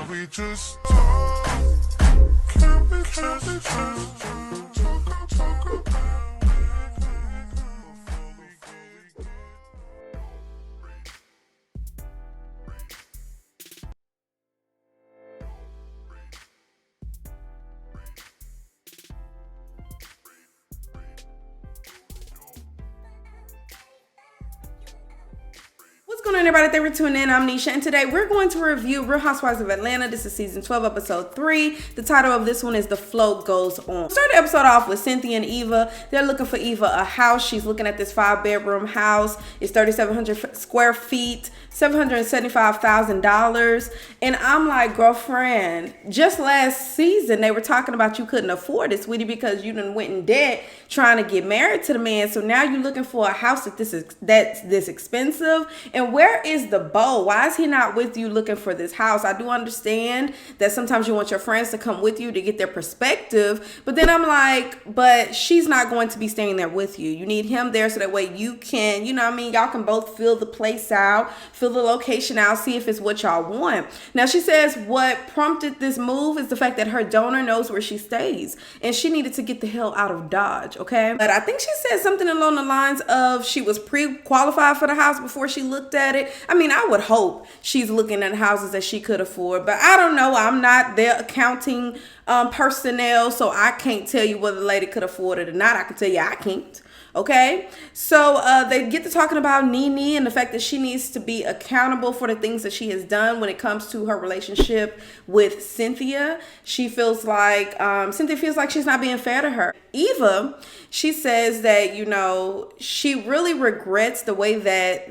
we just talk? Can we just talk? What's going on, everybody? Thanks for tuning in. I'm Nesha, and today we're going to review Real Housewives of Atlanta. This is season 12, episode 3. The title of this one is The Float Goes On. Start the episode off with Cynthia and Eva. They're looking for Eva a house. She's looking at this 5-bedroom house. It's 3,700 square feet, $775,000. And I'm like, girlfriend, just last season they were talking about you couldn't afford it, sweetie, because you done went in debt trying to get married to the man. So now you're looking for a house that's this expensive. And where is the beau? Why is he not with you looking for this house? I do understand that sometimes you want your friends to come with you to get their perspective. But then I'm like, but she's not going to be staying there with you. You need him there so that way you can, you know what I mean? Y'all can both fill the place out, fill the location out, see if it's what y'all want. Now she says what prompted this move is the fact that her donor knows where she stays. And she needed to get the hell out of Dodge, okay? But I think she said something along the lines of she was pre-qualified for the house before she looked at it. I mean, I would hope she's looking at houses that she could afford, but I don't know. I'm not their accounting personnel, so I can't tell you whether the lady could afford it or not. I can tell you I can't. Okay, so they get to talking about NeNe and the fact that she needs to be accountable for the things that she has done when it comes to her relationship with Cynthia. She feels like Cynthia feels like she's not being fair to her. Eva, she says that, you know, she really regrets the way that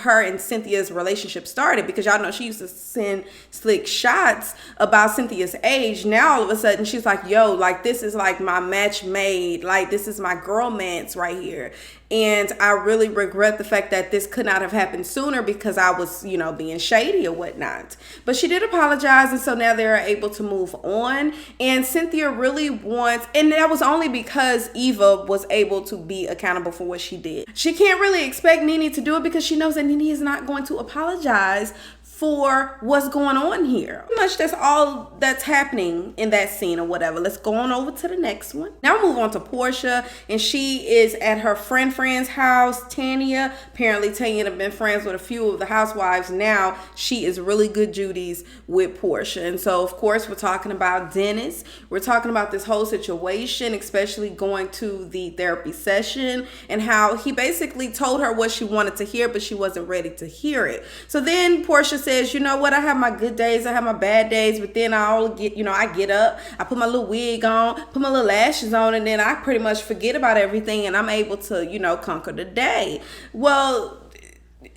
her and Cynthia's relationship started, because y'all know she used to send slick shots about Cynthia's age. Now all of a sudden she's like, yo, like this is like my match made, like this is my girlmance right here. And I really regret the fact that this could not have happened sooner because I was, you know, being shady or whatnot. But she did apologize, and so now they're able to move on. And Cynthia really wants, and that was only because Eva was able to be accountable for what she did. She can't really expect NeNe to do it because she knows that NeNe is not going to apologize for what's going on here. Pretty much that's all that's happening in that scene or whatever. Let's go on over to the next one. Now we'll move on to Porsha, and she is at her friend's house, Tanya. Apparently Tanya had been friends with a few of the housewives. Now she is really good Judy's with Porsha. And so of course we're talking about Dennis. We're talking about this whole situation, especially going to the therapy session and how he basically told her what she wanted to hear, but she wasn't ready to hear it. So then Porsha says, you know what, I have my good days, I have my bad days, but then I get up, I put my little wig on, put my little lashes on, and then I pretty much forget about everything, and I'm able to, you know, conquer the day. Well,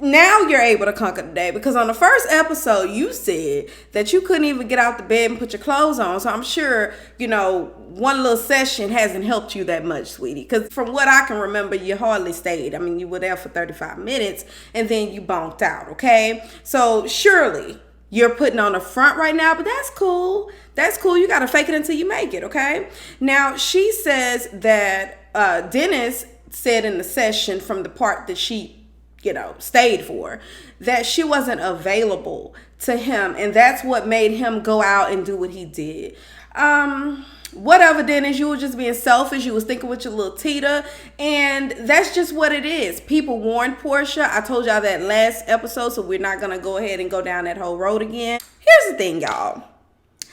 now you're able to conquer the day, because on the first episode you said that you couldn't even get out the bed and put your clothes on. So I'm sure, you know, one little session hasn't helped you that much, sweetie, because from what I can remember, you hardly stayed. I mean, you were there for 35 minutes and then you bonked out. Okay, so surely you're putting on the front right now, but that's cool. That's cool. You got to fake it until you make it. Okay, now she says that Dennis said in the session, from the part that she, you know, stayed for, that she wasn't available to him, and that's what made him go out and do what he did. Whatever, Dennis, you were just being selfish. You was thinking with your little Tita, and that's just what it is. People warned Porsha. I told y'all that last episode, so we're not gonna go ahead and go down that whole road again. Here's the thing, y'all.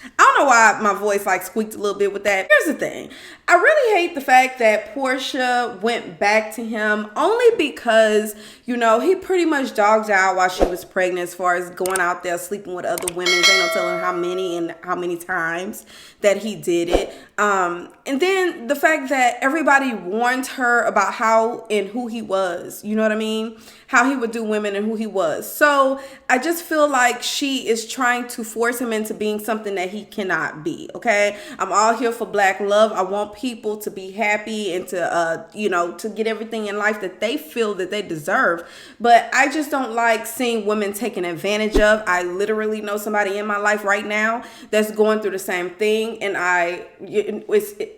I don't know why my voice like squeaked a little bit with that. Here's the thing. I really hate the fact that Porsha went back to him, only because, you know, he pretty much dogged out while she was pregnant as far as going out there sleeping with other women. They don't tell him how many and how many times that he did it. And then the fact that everybody warned her about how and who he was, you know what I mean? How he would do women and who he was. So I just feel like she is trying to force him into being something that he cannot be, okay? I'm all here for black love. I want people to be happy and to, you know, to get everything in life that they feel that they deserve. But I just don't like seeing women taken advantage of. I literally know somebody in my life right now that's going through the same thing. And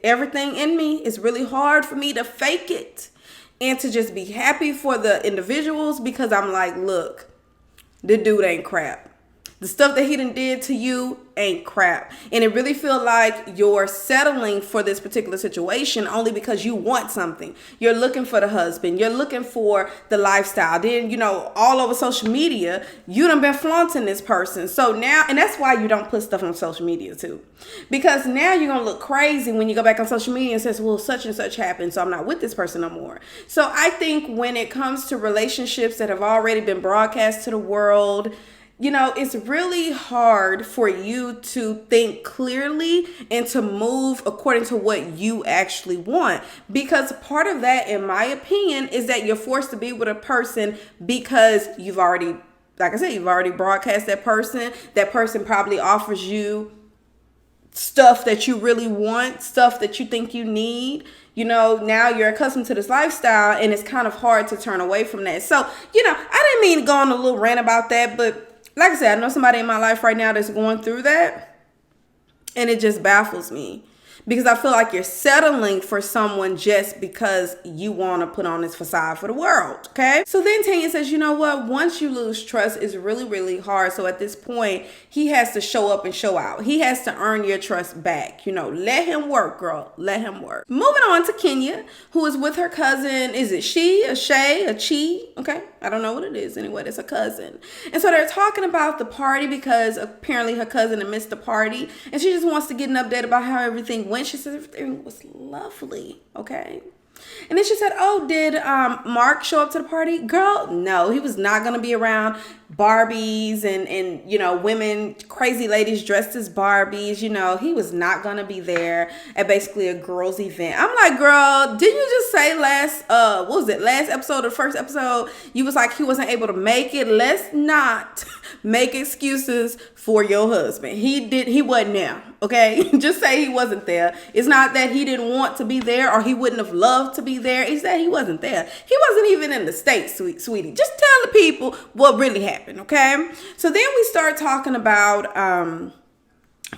everything in me is really hard for me to fake it and to just be happy for the individuals, because I'm like, look, the dude ain't crap. The stuff that he done did to you ain't crap. And it really feel like you're settling for this particular situation only because you want something. You're looking for the husband. You're looking for the lifestyle. Then, all over social media, you done been flaunting this person. So now, and that's why you don't put stuff on social media too. Because now you're going to look crazy when you go back on social media and says, well, such and such happened, so I'm not with this person no more. So I think when it comes to relationships that have already been broadcast to the world, it's really hard for you to think clearly and to move according to what you actually want. Because part of that, in my opinion, is that you're forced to be with a person because you've already, like I said, you've already broadcast that person. That person probably offers you stuff that you really want, stuff that you think you need. Now you're accustomed to this lifestyle and it's kind of hard to turn away from that. So, I didn't mean to go on a little rant about that, but like I said, I know somebody in my life right now that's going through that, and it just baffles me because I feel like you're settling for someone just because you want to put on this facade for the world, okay? So then Tanya says, you know what? Once you lose trust, it's really, really hard. So at this point, he has to show up and show out. He has to earn your trust back. Let him work, girl. Let him work. Moving on to Kenya, who is with her cousin. Is it she, a Shay, a Chi? Okay, I don't know what it is. Anyway, it's a cousin. And so they're talking about the party because apparently her cousin had missed the party. And she just wants to get an update about how everything went. She said everything was lovely, okay? And then she said, oh, did Marc show up to the party? Girl, no, he was not going to be around Barbies and women, crazy ladies dressed as Barbies. He was not going to be there at basically a girls event. I'm like, girl, didn't you just say last episode or first episode, you was like, he wasn't able to make it? Let's not make excuses for your husband. He wasn't there, okay? Just say he wasn't there. It's not that he didn't want to be there or he wouldn't have loved to be there. It's that he wasn't there. He wasn't even in the States, sweetie. Just tell the people what really happened, okay? So then we start talking about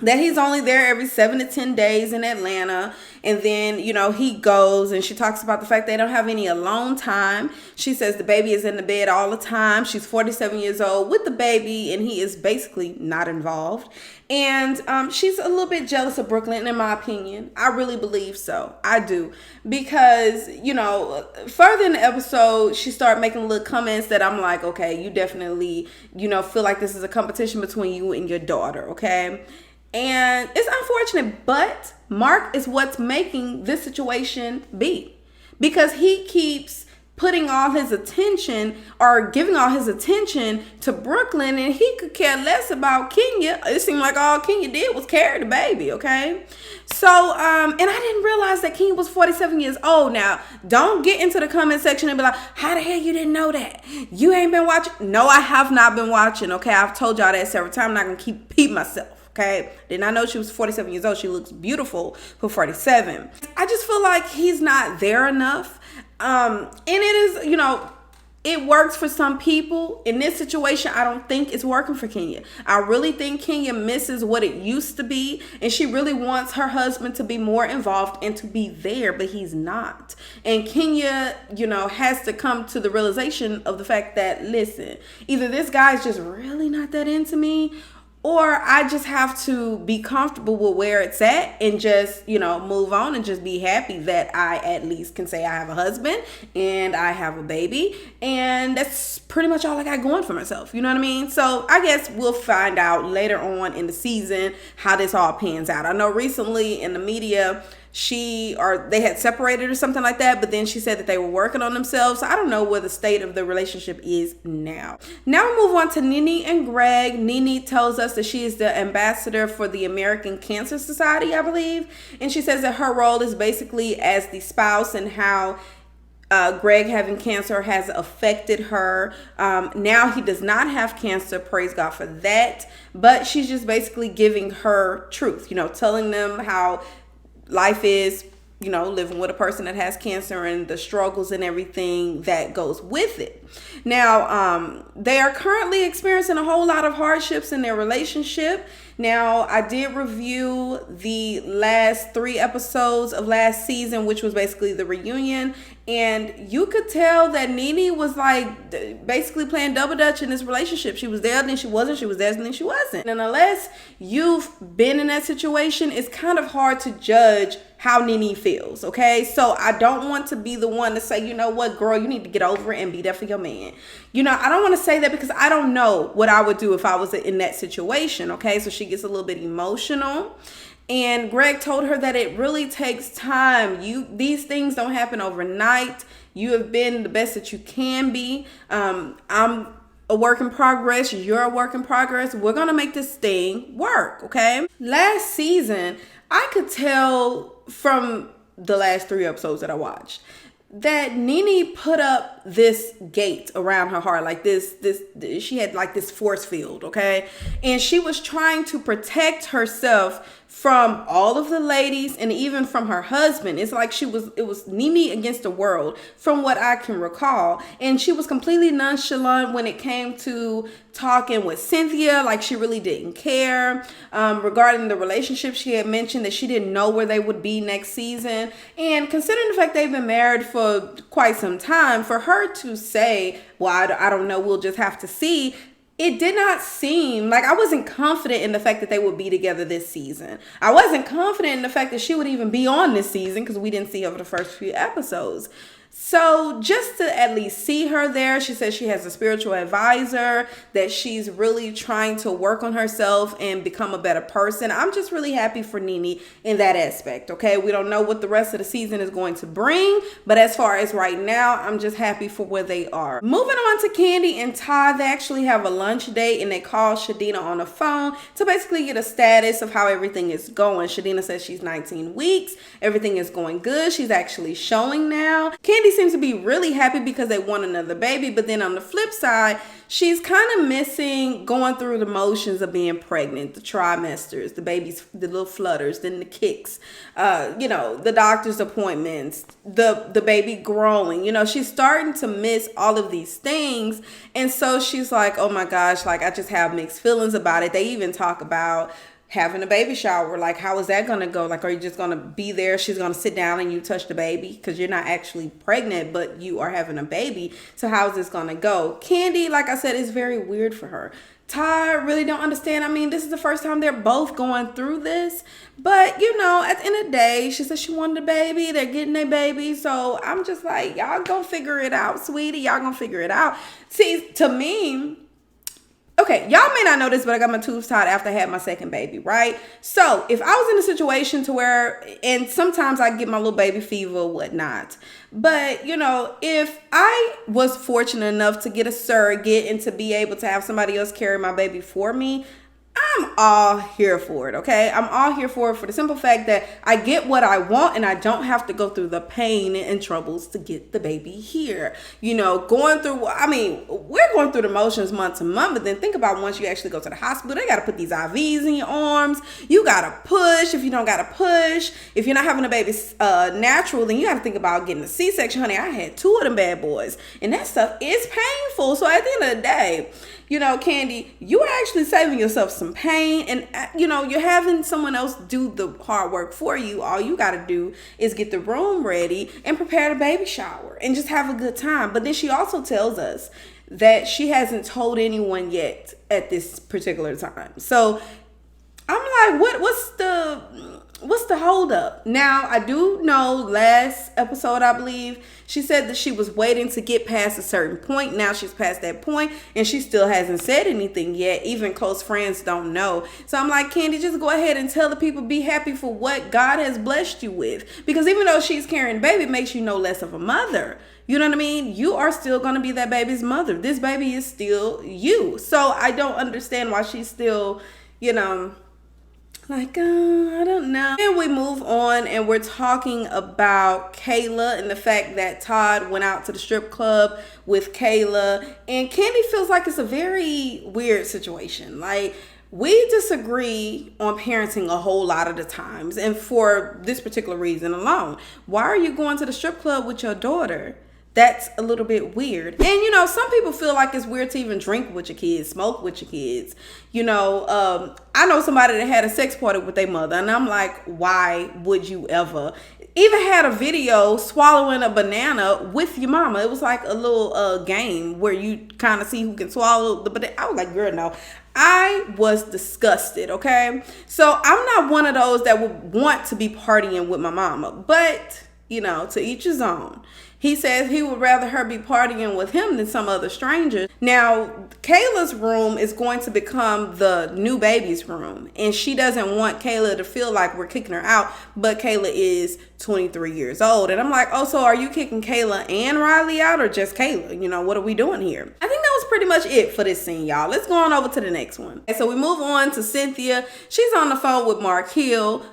that he's only there every 7 to 10 days in Atlanta. And then, he goes and she talks about the fact they don't have any alone time. She says the baby is in the bed all the time. She's 47 years old with the baby and he is basically not involved. And she's a little bit jealous of Brooklyn, in my opinion. I really believe so. I do. Because, further in the episode, she started making little comments that I'm like, okay, you definitely, feel like this is a competition between you and your daughter, okay? And it's unfortunate, but Marc is what's making this situation be. Because he keeps putting all his attention or giving all his attention to Brooklyn and he could care less about Kenya. It seemed like all Kenya did was carry the baby, okay? So, and I didn't realize that Kenya was 47 years old. Now, don't get into the comment section and be like, how the hell you didn't know that? You ain't been watching? No, I have not been watching, okay? I've told y'all that several times. I'm not going to keep myself. Okay, did not know she was 47 years old. She looks beautiful for 47. I just feel like he's not there enough. And it is, it works for some people. In this situation, I don't think it's working for Kenya. I really think Kenya misses what it used to be. And she really wants her husband to be more involved and to be there, but he's not. And Kenya, has to come to the realization of the fact that, listen, either this guy's just really not that into me, or I just have to be comfortable with where it's at and just, move on and just be happy that I at least can say I have a husband and I have a baby. And that's pretty much all I got going for myself. You know what I mean? So I guess we'll find out later on in the season how this all pans out. I know recently in the media, they had separated or something like that, but then she said that they were working on themselves. So I don't know where the state of the relationship is now. Now we move on to NeNe and Greg. NeNe tells us that she is the ambassador for the American Cancer Society, I believe. And she says that her role is basically as the spouse and how Greg having cancer has affected her. Now he does not have cancer, praise God for that. But she's just basically giving her truth, telling them how life is, living with a person that has cancer and the struggles and everything that goes with it. Now, they are currently experiencing a whole lot of hardships in their relationship. Now, I did review the last 3 episodes of last season, which was basically the reunion. And you could tell that NeNe was like basically playing double dutch in this relationship. She was there, then she wasn't. She was there, and then she wasn't. And unless you've been in that situation, it's kind of hard to judge how NeNe feels, okay? So I don't want to be the one to say, you know what, girl, you need to get over it and be there for your man. I don't want to say that because I don't know what I would do if I was in that situation, okay? So she gets a little bit emotional. And Greg told her that it really takes time. These things don't happen overnight. You have been the best that you can be. I'm a work in progress. You're a work in progress. We're going to make this thing work, okay? Last season, I could tell from the last 3 episodes that I watched that NeNe put up this gate around her heart, like this she had like this force field, okay? And she was trying to protect herself from all of the ladies and even from her husband. It's like it was NeNe against the world from what I can recall. And she was completely nonchalant when it came to talking with Cynthia, like she really didn't care. Regarding the relationship, she had mentioned that she didn't know where they would be next season. And considering the fact they've been married for quite some time, for her to say, well, I don't know, we'll just have to see, it did not seem like I wasn't confident in the fact that they would be together this season. I wasn't confident in the fact that she would even be on this season because we didn't see her for the first few episodes. So just to at least see her there, she says she has a spiritual advisor, that she's really trying to work on herself and become a better person. I'm just really happy for NeNe in that aspect, okay? We don't know what the rest of the season is going to bring, but as far as right now, I'm just happy for where they are. Moving on to Kandi and Todd, they actually have a lunch date and they call Shadina on the phone to basically get a status of how everything is going. Shadina says she's 19 weeks. Everything is going good. She's actually showing now. Kandi seems to be really happy because they want another baby, but then on the flip side, she's kind of missing going through the motions of being pregnant, the trimesters, the babies, the little flutters, then the kicks, the doctor's appointments, the baby growing. She's starting to miss all of these things, and so she's like, oh my gosh, like I just have mixed feelings about it. They even talk about having a baby shower. Like, how is that going to go? Like, are you just going to be there? She's going to sit down and you touch the baby because you're not actually pregnant, but you are having a baby. So how is this going to go? Kandi, like I said, is very weird for her. Todd really don't understand. I mean, this is the first time they're both going through this. But, at the end of the day, she said she wanted a baby. They're getting a baby. So I'm just like, y'all gonna figure it out, sweetie. Y'all gonna figure it out. See, to me, okay, y'all may not know this, but I got my tubes tied after I had my second baby, right? So if I was in a situation to where, and sometimes I get my little baby fever or whatnot, but if I was fortunate enough to get a surrogate and to be able to have somebody else carry my baby for me, I'm all here for it, okay? I'm all here for it for the simple fact that I get what I want and I don't have to go through the pain and troubles to get the baby here. We're going through the motions month to month, but then think about once you actually go to the hospital, they got to put these IVs in your arms. You got to push if you don't got to push. If you're not having a baby natural, then you got to think about getting a C-section, honey. I had 2 of them bad boys, and that stuff is painful. So at the end of the day, Kandi, you are actually saving yourself some pain, and you're having someone else do the hard work for you. All you got to do is get the room ready and prepare the baby shower and just have a good time. But then she also tells us that she hasn't told anyone yet at this particular time. So I'm like, what's the hold up? Now, I do know last episode, I believe, she said that she was waiting to get past a certain point. Now she's past that point and she still hasn't said anything yet. Even close friends don't know. So I'm like, Kandi, just go ahead and tell the people, be happy for what God has blessed you with. Because even though she's carrying a baby, it makes you no less of a mother. You know what I mean? You are still going to be that baby's mother. This baby is still you. So I don't understand why she's still, I don't know. Then we move on and we're talking about Kayla and the fact that Todd went out to the strip club with Kayla. And Kandi feels like it's a very weird situation. Like, We disagree on parenting a whole lot of the times, and for this particular reason alone. Why are you going to the strip club with your daughter? That's a little bit weird. And you know, some people feel like it's weird to even drink with your kids, smoke with your kids. You know, I know somebody that had a sex party with their mother, and I'm like, why would you ever? Even had a video swallowing a banana with your mama. It was like a little game where you kind of see who can swallow the banana. I was like, girl, no. I was disgusted, okay? So I'm not one of those that would want to be partying with my mama. But, you know, to each his own. He says he would rather her be partying with him than some other stranger. Now, Kayla's room is going to become the new baby's room. And she doesn't want Kayla to feel like we're kicking her out. But Kayla is 23 years old. And I'm like, oh, so are you kicking Kayla and Riley out or just Kayla? You know, what are we doing here? I think that was pretty much it for this scene, y'all. Let's go on over to the next one. Okay, so we move on to Cynthia. She's on the phone with Marc Hill.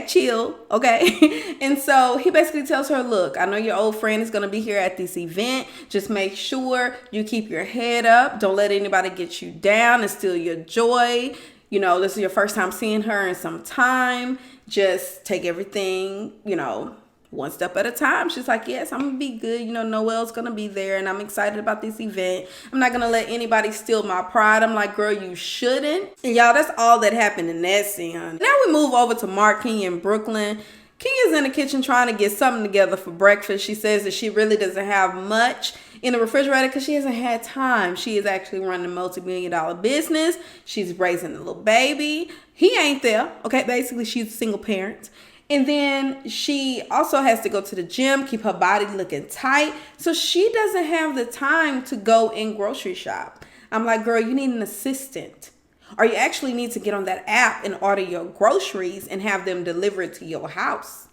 #chill, okay? And so he basically tells her, look, I know your old friend is going to be here at this event. Just make sure you keep your head up. Don't let anybody get you down and steal your joy. You know, this is your first time seeing her in some time. Just take everything, you know, one step at a time. She's like, yes, I'm gonna be good. You know, Noel's gonna be there and I'm excited about this event. I'm not gonna let anybody steal my pride. I'm like, girl, you shouldn't. And y'all, that's all that happened in that scene, honey. Now we move over to Marc, Kenya, and Brooklyn. Kenya's in the kitchen trying to get something together for breakfast. She says that she really doesn't have much in the refrigerator because she hasn't had time. She is actually running a multi-million-dollar business. She's raising a little baby. He ain't there. Okay, basically she's a single parent. And then she also has to go to the gym, keep her body looking tight. So she doesn't have the time to go and grocery shop. I'm like, girl, you need an assistant. Or you actually need to get on that app and order your groceries and have them delivered to your house.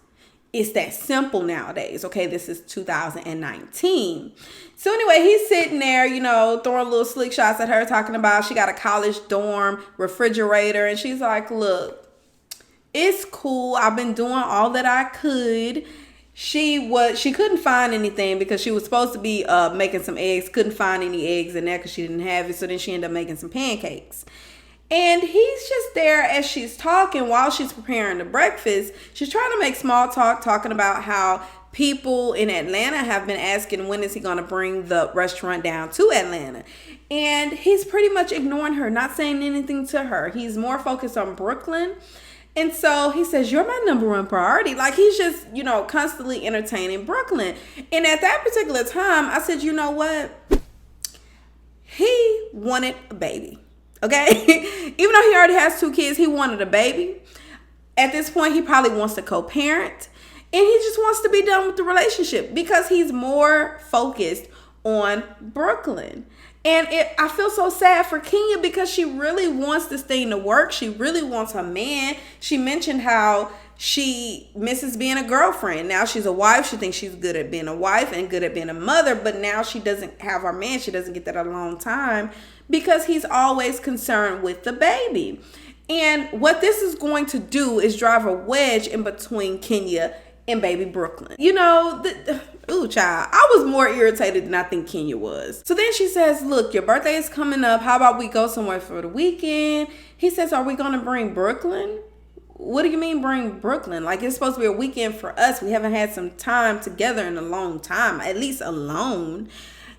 It's that simple nowadays. Okay, this is 2019. So anyway, he's sitting there, you know, throwing little slick shots at her, talking about she got a college dorm refrigerator. And she's like, look, it's cool. I've been doing all that I could. She couldn't find anything because she was supposed to be making some eggs. Couldn't find any eggs in there because she didn't have it. So then she ended up making some pancakes. And he's just there as she's talking while she's preparing the breakfast. She's trying to make small talk, talking about how people in Atlanta have been asking when is he going to bring the restaurant down to Atlanta. And he's pretty much ignoring her, not saying anything to her. He's more focused on Brooklyn. And so he says, you're my number one priority. Like he's just, you know, constantly entertaining Brooklyn. And at that particular time, I said, you know what? He wanted a baby. Okay? Even though he already has 2 kids, he wanted a baby. At this point, he probably wants to co-parent. And he just wants to be done with the relationship because he's more focused on Brooklyn. And I feel so sad for Kenya because she really wants this thing to work. She really wants her man. She mentioned how she misses being a girlfriend. Now she's a wife. She thinks she's good at being a wife and good at being a mother. But now she doesn't have her man. She doesn't get that alone time because he's always concerned with the baby. And what this is going to do is drive a wedge in between Kenya and baby Brooklyn. You know, ooh, child, I was more irritated than I think Kenya was. So then she says, look, your birthday is coming up. How about we go somewhere for the weekend? He says, are we going to bring Brooklyn? What do you mean bring Brooklyn? Like it's supposed to be a weekend for us. We haven't had some time together in a long time, at least alone.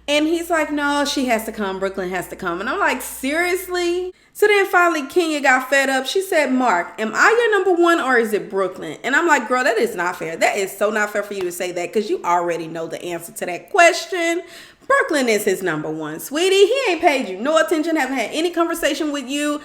And he's like, no, she has to come. Brooklyn has to come. And I'm like, seriously? So then finally Kenya got fed up. She said, Marc, am I your number one or is it Brooklyn? And I'm like, girl, that is not fair. That is so not fair for you to say that because you already know the answer to that question. Brooklyn is his number one, sweetie. He ain't paid you no attention, haven't had any conversation with you.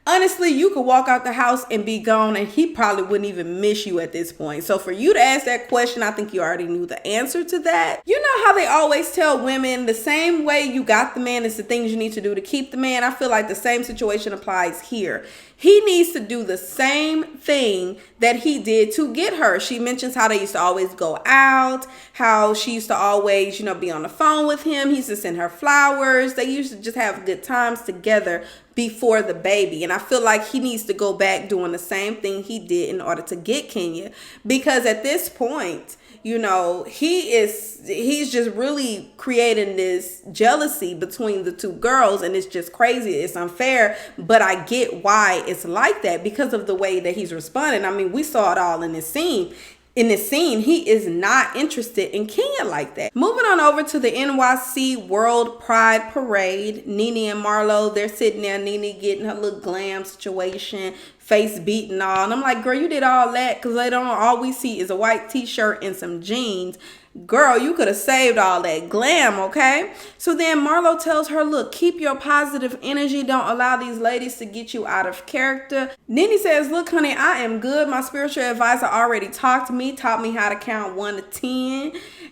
Honestly, you could walk out the house and be gone and he probably wouldn't even miss you at this point. So for you to ask that question, I think you already knew the answer to that. You know how they always tell women the same way you got the man is the things you need to do to keep the man. I feel like the same situation applies here. He needs to do the same thing that he did to get her. She mentions how they used to always go out, how she used to always, you know, be on the phone with him. He used to send her flowers. They used to just have good times together before the baby. And I feel like he needs to go back doing the same thing he did in order to get Kenya. Because at this point, you know, he's just really creating this jealousy between the two girls, and it's just crazy. It's unfair, but I get why it's like that because of the way that he's responding. I mean, we saw it all in this scene. In this scene, he is not interested in Kenya like that. Moving on over to the NYC WorldPride Parade. NeNe and Marlo, they're sitting there. NeNe getting her little glam situation, face beating all. And I'm like, girl, you did all that because all we see is a white t-shirt and some jeans. Girl, you could have saved all that glam, okay? So then Marlo tells her, look, keep your positive energy. Don't allow these ladies to get you out of character. NeNe says, look, honey, I am good. My spiritual advisor already taught me how to count 1 to 10.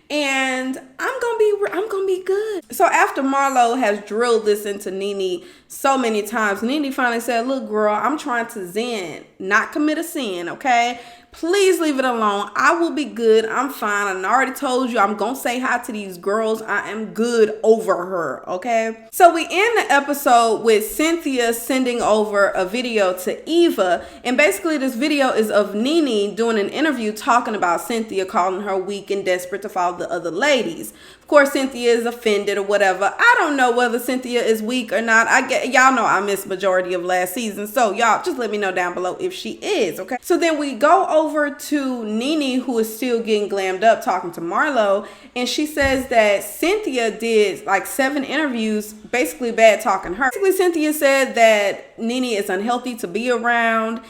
And I'm gonna be good. So after Marlo has drilled this into NeNe so many times, NeNe finally said, look, girl, I'm trying to zen, not commit a sin, okay? Please leave it alone. I will be good. I'm fine. I already told you I'm going to say hi to these girls. I am good over her, okay? So we end the episode with Cynthia sending over a video to Eva. And basically this video is of NeNe doing an interview talking about Cynthia, calling her weak and desperate to follow the other ladies. Of course, Cynthia is offended or whatever. I don't know whether Cynthia is weak or not. Y'all know I missed majority of last season. So y'all just let me know down below if she is, okay? So then we go over to NeNe, who is still getting glammed up talking to Marlo. And she says that Cynthia did like 7 interviews, basically bad talking her. Basically, Cynthia said that NeNe is unhealthy to be around,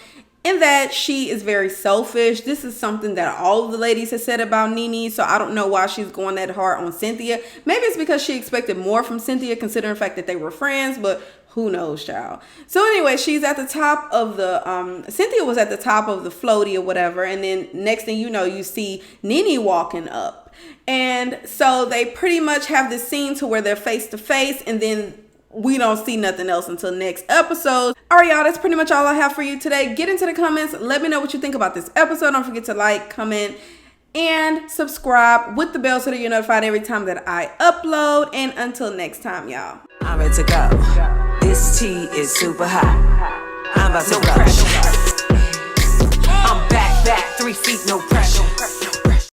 and that she is very selfish. This is something that all of the ladies have said about NeNe, so I don't know why she's going that hard on Cynthia. Maybe it's because she expected more from Cynthia, considering the fact that they were friends, but who knows, child. So anyway, she's at the top of the, Cynthia was at the top of the floaty or whatever, and then next thing you know, you see NeNe walking up. And so they pretty much have this scene to where they're face to face, and then we don't see nothing else until next episode. All right, y'all, that's pretty much all I have for you today. Get into the comments. Let me know what you think about this episode. Don't forget to like, comment, and subscribe with the bell so that you're notified every time that I upload. And until next time, y'all. I'm ready to go. This tea is super hot. I'm about to rush. I'm back, 3 feet, no pressure.